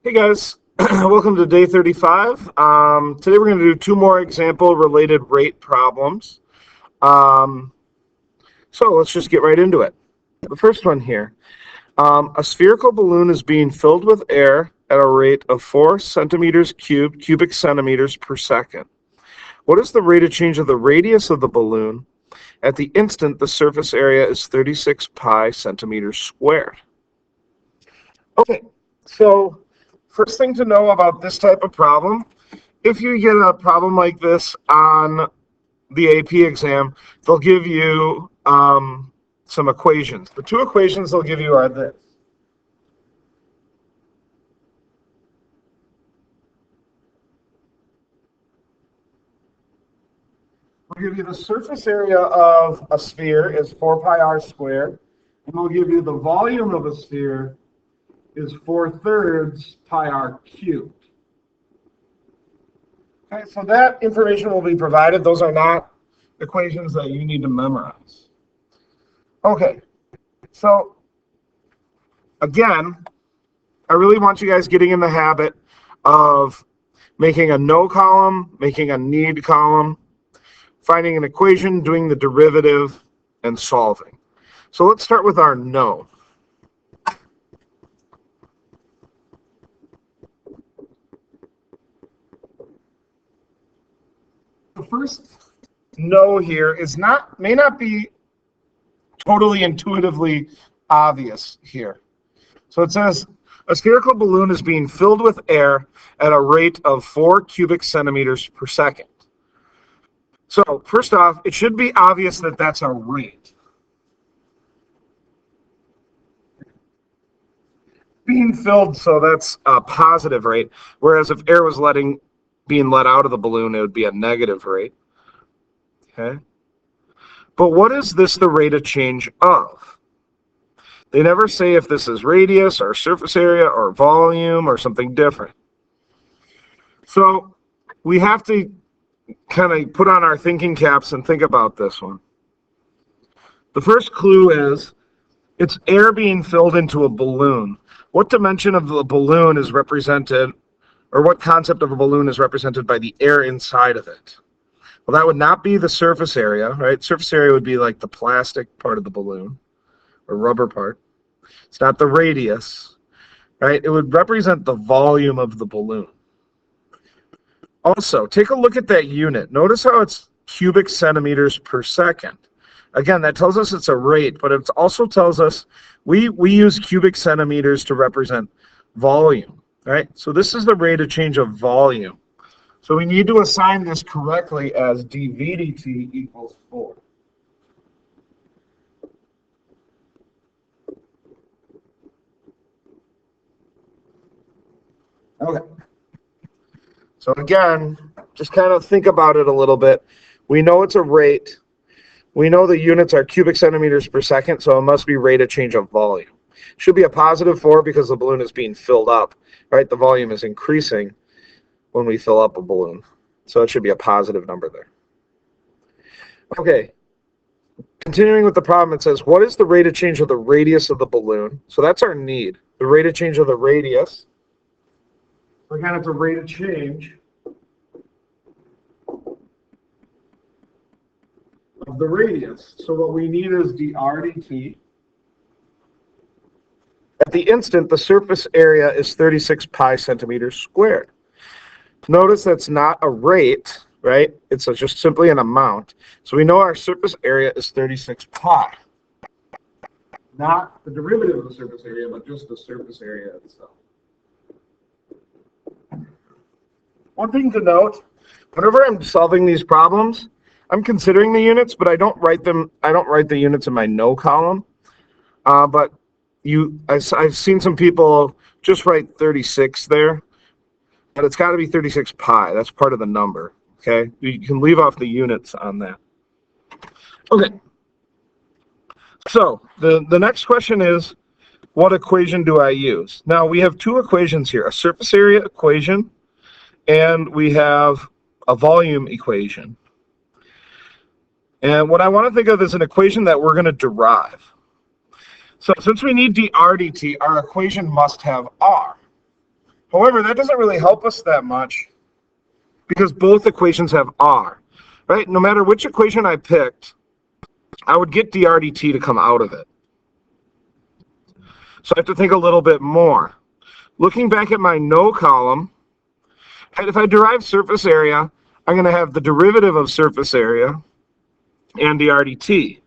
Hey guys, welcome to day 35. Today we're going to do two more example related rate problems. Um, so let's just get right into it. The first one here, a spherical balloon is being filled with air at a rate of 4 centimeters cubed cubic centimeters per second. What is the rate of change of the radius of the balloon at the instant the surface area is 36 pi centimeters squared? Okay, so first thing to know about this type of problem, if you get a problem like this on the AP exam, they'll give you some equations. The two equations they'll give you are this. They'll give you the surface area of a sphere is 4 pi r squared, and they'll give you the volume of a sphere is 4/3 pi r cubed. Okay, so that information will be provided. Those are not equations that you need to memorize. Okay, so again, I really want you guys getting in the habit of making a no column, making a need column, finding an equation, doing the derivative, and solving. So let's start with our no. The first no here may not be totally intuitively obvious here. So it says a spherical balloon is being filled with air at a rate of 4 cubic centimeters per second. So first off, it should be obvious that that's a rate. Being filled, so that's a positive rate, whereas if air was being let out of the balloon, it would be a negative rate. Okay. But what is this the rate of change of? They never say if this is radius or surface area or volume or something different. So we have to kind of put on our thinking caps and think about this one. The first clue is it's air being filled into a balloon. What dimension of the balloon is represented, or what concept of a balloon is represented by the air inside of it? Well, that would not be the surface area, right? Surface area would be like the plastic part of the balloon or rubber part. It's not the radius, right? It would represent the volume of the balloon. Also, take a look at that unit. Notice how it's cubic centimeters per second. Again, that tells us it's a rate, but it also tells us we use cubic centimeters to represent volume, right? So this is the rate of change of volume. So we need to assign this correctly as dV dt equals 4. Okay. So again, just kind of think about it a little bit. We know it's a rate. We know the units are cubic centimeters per second, so it must be rate of change of volume. It should be a positive 4 because the balloon is being filled up, right? The volume is increasing when we fill up a balloon. So it should be a positive number there. Okay, continuing with the problem, it says, what is the rate of change of the radius of the balloon? So that's our need. The rate of change of the radius. Again, it's a rate of change of the radius. So what we need is dr dt. At the instant, the surface area is 36 pi centimeters squared. Notice that's not a rate, right? It's just simply an amount. So we know our surface area is 36 pi. Not the derivative of the surface area, but just the surface area itself. One thing to note, whenever I'm solving these problems, I'm considering the units, but I don't write the units in my no column. But I've seen some people just write 36 there. But it's got to be 36 pi. That's part of the number, okay? You can leave off the units on that. Okay. So the next question is, what equation do I use? Now, we have two equations here, a surface area equation, and we have a volume equation. And what I want to think of is an equation that we're going to derive. So since we need dr dt, our equation must have r. However, that doesn't really help us that much because both equations have r, right? No matter which equation I picked, I would get dr dt to come out of it. So I have to think a little bit more. Looking back at my no column, if I derive surface area, I'm going to have the derivative of surface area and dr dt.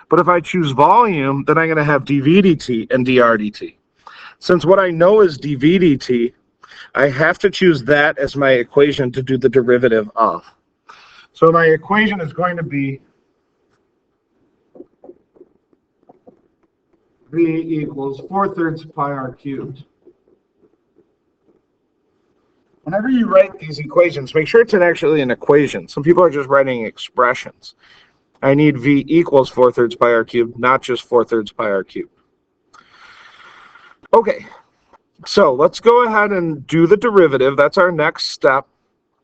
But if I choose volume, then I'm going to have dv dt and dr dt. Since what I know is dv dt, I have to choose that as my equation to do the derivative of. So my equation is going to be v equals 4/3 pi r cubed. Whenever you write these equations, make sure it's actually an equation. Some people are just writing expressions. I need v equals 4/3 pi r cubed, not just 4/3 pi r cubed. Okay, so let's go ahead and do the derivative. That's our next step.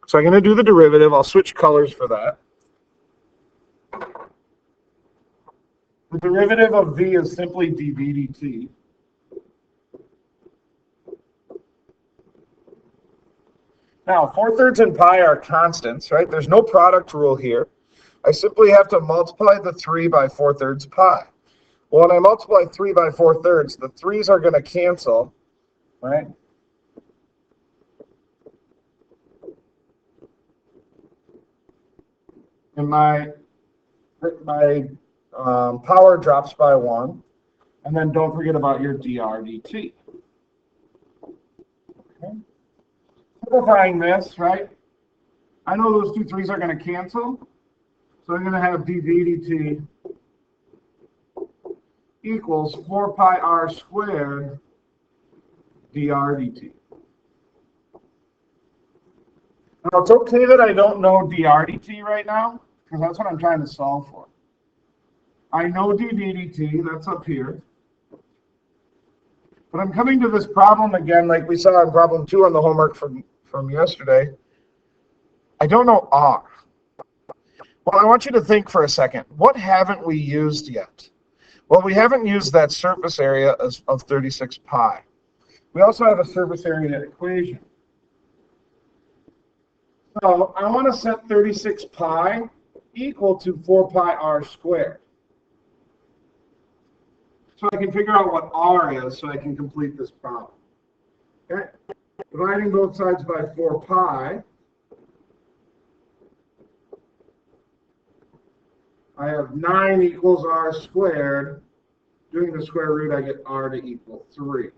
So I'm going to do the derivative. I'll switch colors for that. The derivative of v is simply dv dt. Now, 4/3 and pi are constants, right? There's no product rule here. I simply have to multiply the 3 by 4/3 pi. Well, when I multiply 3 by 4/3, the 3's are going to cancel, right? And my power drops by 1. And then don't forget about your dr dt. Okay. Simplifying this, right? I know those two 3's are going to cancel. So I'm going to have dv dt equals 4 pi r squared dr dt. Now, it's okay that I don't know dr dt right now, because that's what I'm trying to solve for. I know dv dt, that's up here. But I'm coming to this problem again, like we saw in problem 2 on the homework from yesterday. I don't know r. Well, I want you to think for a second. What haven't we used yet? Well, we haven't used that surface area of 36 pi. We also have a surface area equation. So I want to set 36 pi equal to 4 pi r squared. So I can figure out what r is so I can complete this problem. Okay? Dividing both sides by 4 pi, I have 9 equals r squared. Doing the square root, I get r to equal 3.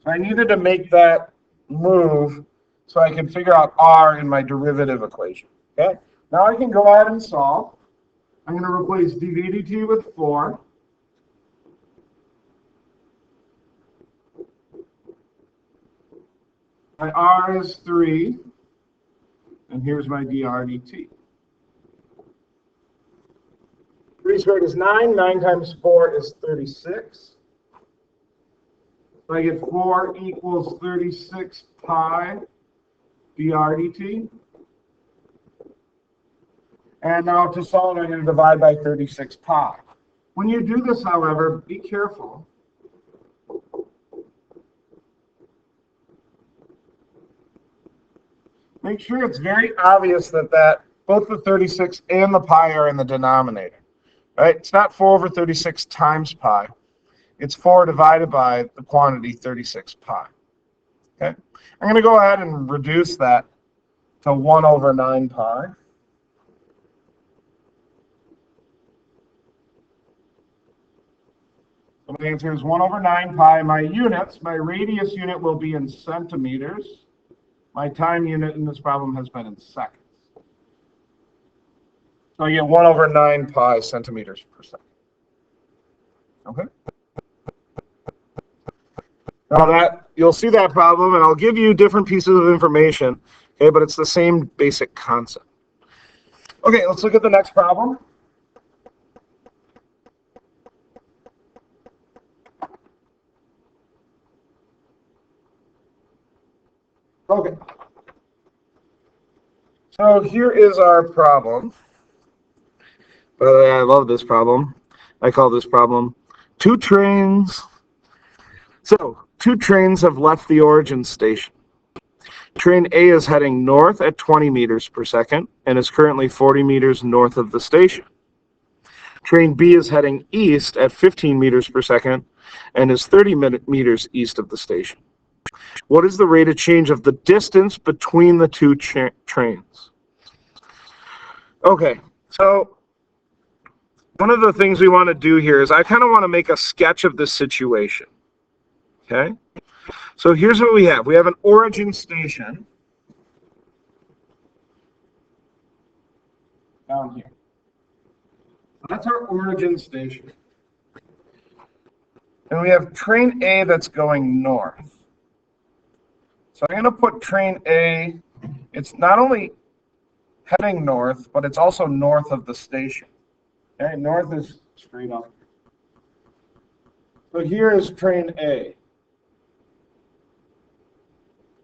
So I needed to make that move so I can figure out r in my derivative equation. Okay? Now I can go ahead and solve. I'm going to replace dv dt with 4. My r is 3. And here's my dr dt. 3 squared is 9. 9 times 4 is 36. So I get 4 equals 36 pi dr dt. And now to solve, I'm going to divide by 36 pi. When you do this, however, be careful. Make sure it's very obvious that both the 36 and the pi are in the denominator. Right? It's not 4 over 36 times pi. It's 4 divided by the quantity 36 pi. Okay? I'm going to go ahead and reduce that to 1 over 9 pi. So my answer is 1 over 9 pi. My units, my radius unit will be in centimeters. My time unit in this problem has been in seconds. So I get 1 over 9 pi centimeters per second. Okay? Now you'll see that problem, and I'll give you different pieces of information, okay, but it's the same basic concept. Okay, let's look at the next problem. Okay. So here is our problem. By the way, I love this problem. I call this problem 2 trains. So two trains have left the origin station. Train A is heading north at 20 meters per second and is currently 40 meters north of the station. Train B is heading east at 15 meters per second and is 30 meters east of the station. What is the rate of change of the distance between the two trains? Okay, so one of the things we want to do here is I kind of want to make a sketch of this situation. Okay, so here's what we have. We have an origin station down here. That's our origin station. And we have train A that's going north. So I'm going to put train A, it's not only heading north, but it's also north of the station. Okay, north is straight up. So here is train A.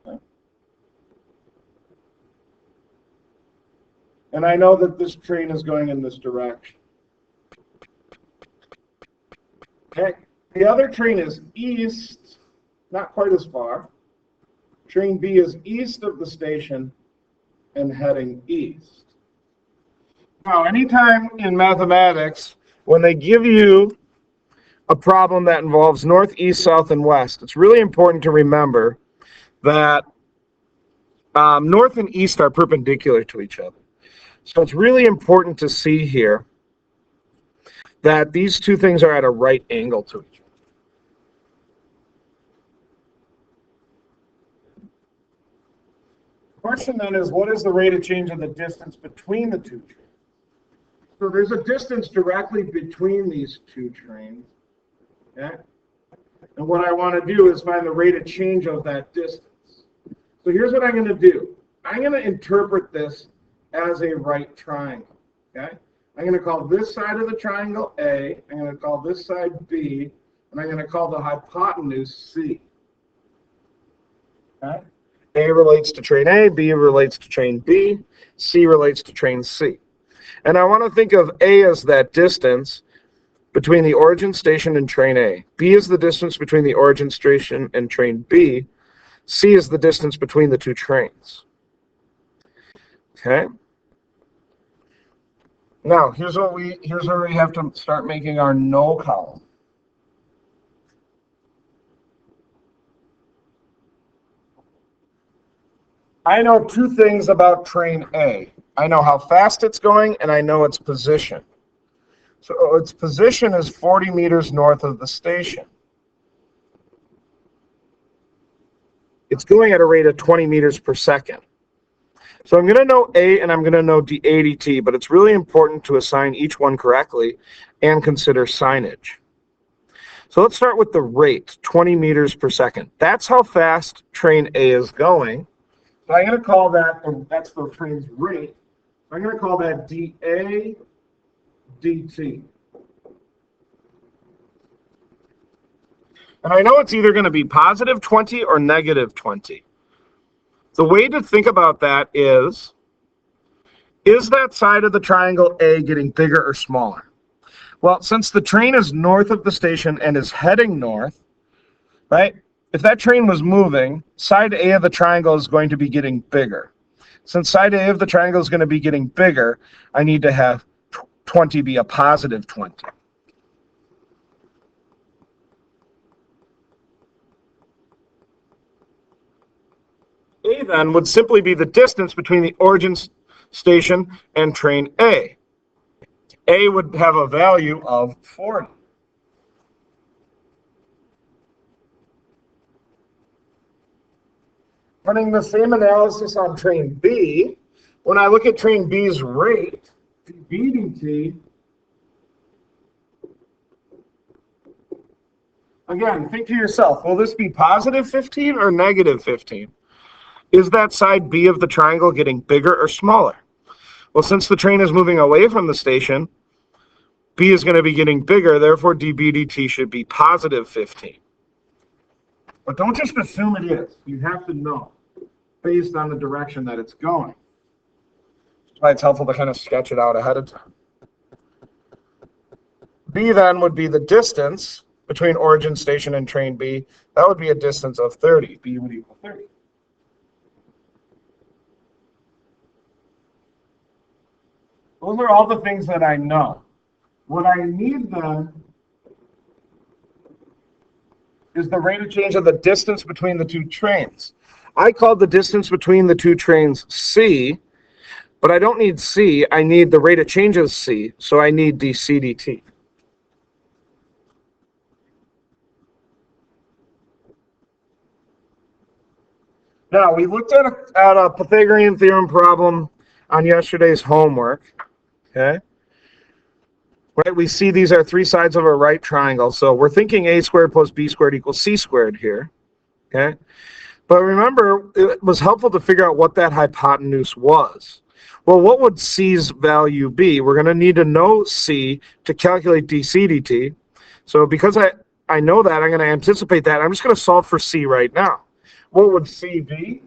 Okay. And I know that this train is going in this direction. Okay. The other train is east, not quite as far. Train B is east of the station and heading east. Now, anytime in mathematics, when they give you a problem that involves north, east, south, and west, it's really important to remember that north and east are perpendicular to each other. So it's really important to see here that these two things are at a right angle to each other. The question then is, what is the rate of change of the distance between the two trains? So there's a distance directly between these two trains. Okay? And what I want to do is find the rate of change of that distance. So here's what I'm going to do. I'm going to interpret this as a right triangle. Okay? I'm going to call this side of the triangle A. I'm going to call this side B. And I'm going to call the hypotenuse C. Okay? A relates to train A, B relates to train B, C relates to train C. And I want to think of A as that distance between the origin station and train A. B is the distance between the origin station and train B. C is the distance between the two trains. Okay? Now, here's where we have to start making our no column. I know two things about train A. I know how fast it's going, and I know its position. So its position is 40 meters north of the station. It's going at a rate of 20 meters per second. So I'm going to know A and I'm going to know ADT, but it's really important to assign each one correctly and consider signage. So let's start with the rate, 20 meters per second. That's how fast train A is going. So I'm going to call that, that's the train's rate. I'm going to call that dA dt. And I know it's either going to be positive 20 or negative 20. The way to think about that is that side of the triangle A getting bigger or smaller? Well, since the train is north of the station and is heading north, right? If that train was moving, side A of the triangle is going to be getting bigger. Since side A of the triangle is going to be getting bigger, I need to have 20 be a positive 20. A then would simply be the distance between the origin station and train A. A would have a value of 40. Running the same analysis on train B, when I look at train B's rate, dBdt, again, think to yourself, will this be positive 15 or negative 15? Is that side B of the triangle getting bigger or smaller? Well, since the train is moving away from the station, B is going to be getting bigger, therefore dBdt should be positive 15. But don't just assume it is. You have to know based on the direction that it's going. That's why it's helpful to kind of sketch it out ahead of time. B then would be the distance between origin station and train B, that would be a distance of 30. B would equal 30. Those are all the things that I know. What I need then is the rate of change of the distance between the two trains. I called the distance between the two trains C, but I don't need C. I need the rate of change of C, so I need dc dt. Now, we looked at a Pythagorean theorem problem on yesterday's homework, okay? Right, we see these are three sides of a right triangle, so we're thinking a squared plus b squared equals c squared here, okay? But remember, it was helpful to figure out what that hypotenuse was. Well, what would c's value be? We're going to need to know c to calculate dc dt. So because I know that, I'm going to anticipate that. I'm just going to solve for c right now. What would c be?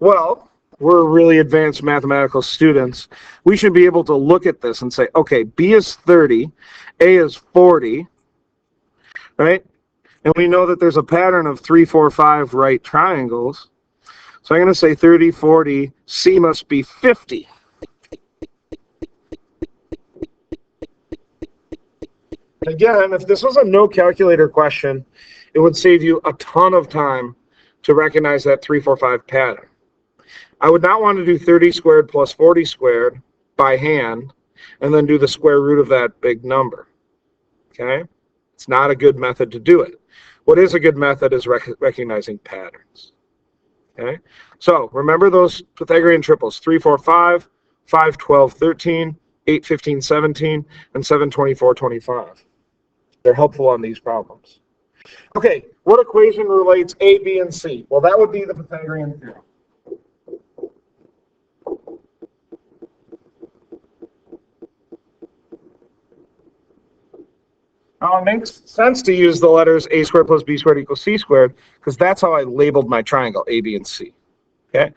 Well, we're really advanced mathematical students. We should be able to look at this and say, okay, b is 30, a is 40, right? And we know that there's a pattern of 3, 4, 5 right triangles. So I'm going to say 30, 40, C must be 50. Again, if this was a no calculator question, it would save you a ton of time to recognize that 3, 4, 5 pattern. I would not want to do 30 squared plus 40 squared by hand and then do the square root of that big number. Okay? It's not a good method to do it. What is a good method is recognizing patterns. Okay? So remember those Pythagorean triples, 3, 4, 5, 5, 12, 13, 8, 15, 17, and 7, 24, 25. They're helpful on these problems. Okay, what equation relates A, B, and C? Well, that would be the Pythagorean theorem. Now, it makes sense to use the letters a squared plus b squared equals c squared because that's how I labeled my triangle, A, B, and C. Okay?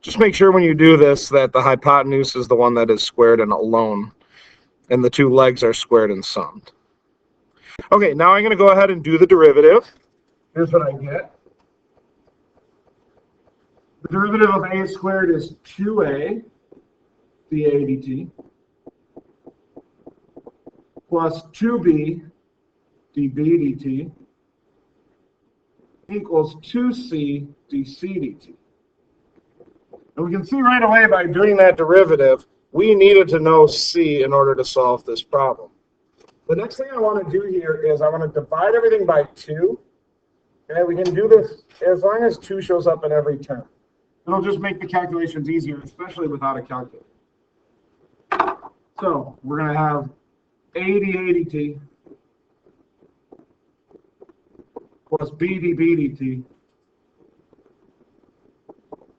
Just make sure when you do this that the hypotenuse is the one that is squared and alone, and the two legs are squared and summed. Okay, now I'm going to go ahead and do the derivative. Here's what I get. The derivative of a squared is 2a dA dt plus 2b dB dt equals 2c dc dt. And we can see right away by doing that derivative, we needed to know c in order to solve this problem. The next thing I want to do here is I want to divide everything by 2. And we can do this as long as 2 shows up in every term. It'll just make the calculations easier, especially without a calculator. So we're going to have a dA dt plus b dB dt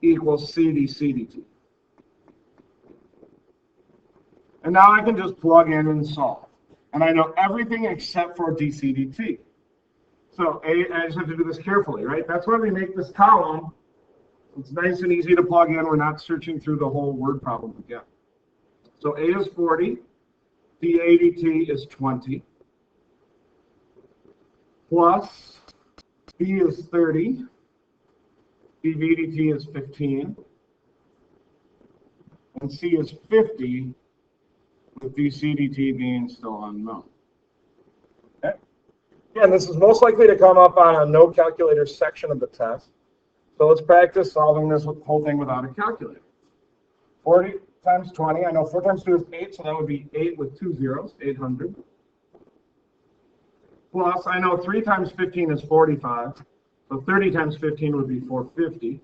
equals c dc dt. And now I can just plug in and solve. And I know everything except for dc dt. So I just have to do this carefully, right? That's why we make this column. It's nice and easy to plug in. We're not searching through the whole word problem again. So a is 40, dA dt is 20, plus b is 30, dV dt is 15, and c is 50, with dc dt being still unknown. Okay. Again, this is most likely to come up on a no calculator section of the test. So let's practice solving this whole thing without a calculator. 40 times 20, I know 4 times 2 is 8, so that would be 8 with 2 zeros, 800. Plus, I know 3 times 15 is 45, so 30 times 15 would be 450.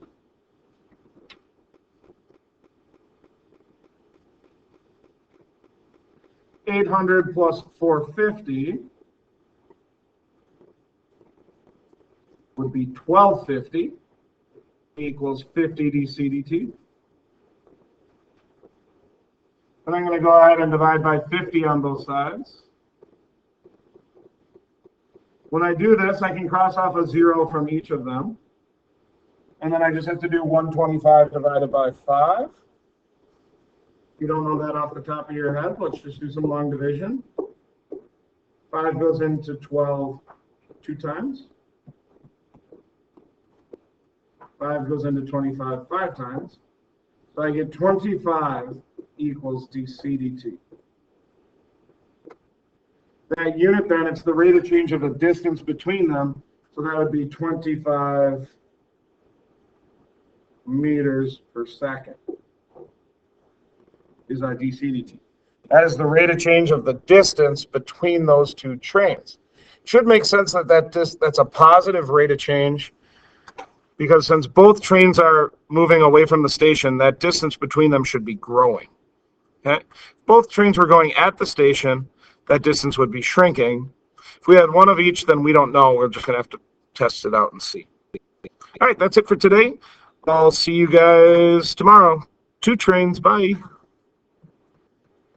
$800 plus 450 would be 1250 equals 50 dC dt. And I'm going to go ahead and divide by 50 on both sides. When I do this, I can cross off a 0 from each of them. And then I just have to do 125 divided by 5. If you don't know that off the top of your head, let's just do some long division. 5 goes into 12 2 times. 5 goes into 25 5 times. So I get 25 equals dc dt. That unit then, it's the rate of change of the distance between them. So that would be 25 meters per second is our dc dt. That is the rate of change of the distance between those two trains. Should make sense that that's a positive rate of change, because since both trains are moving away from the station, that distance between them should be growing. Okay? If both trains were going at the station, that distance would be shrinking. If we had one of each, then we don't know. We're just going to have to test it out and see. All right, that's it for today. I'll see you guys tomorrow. 2 trains. Bye.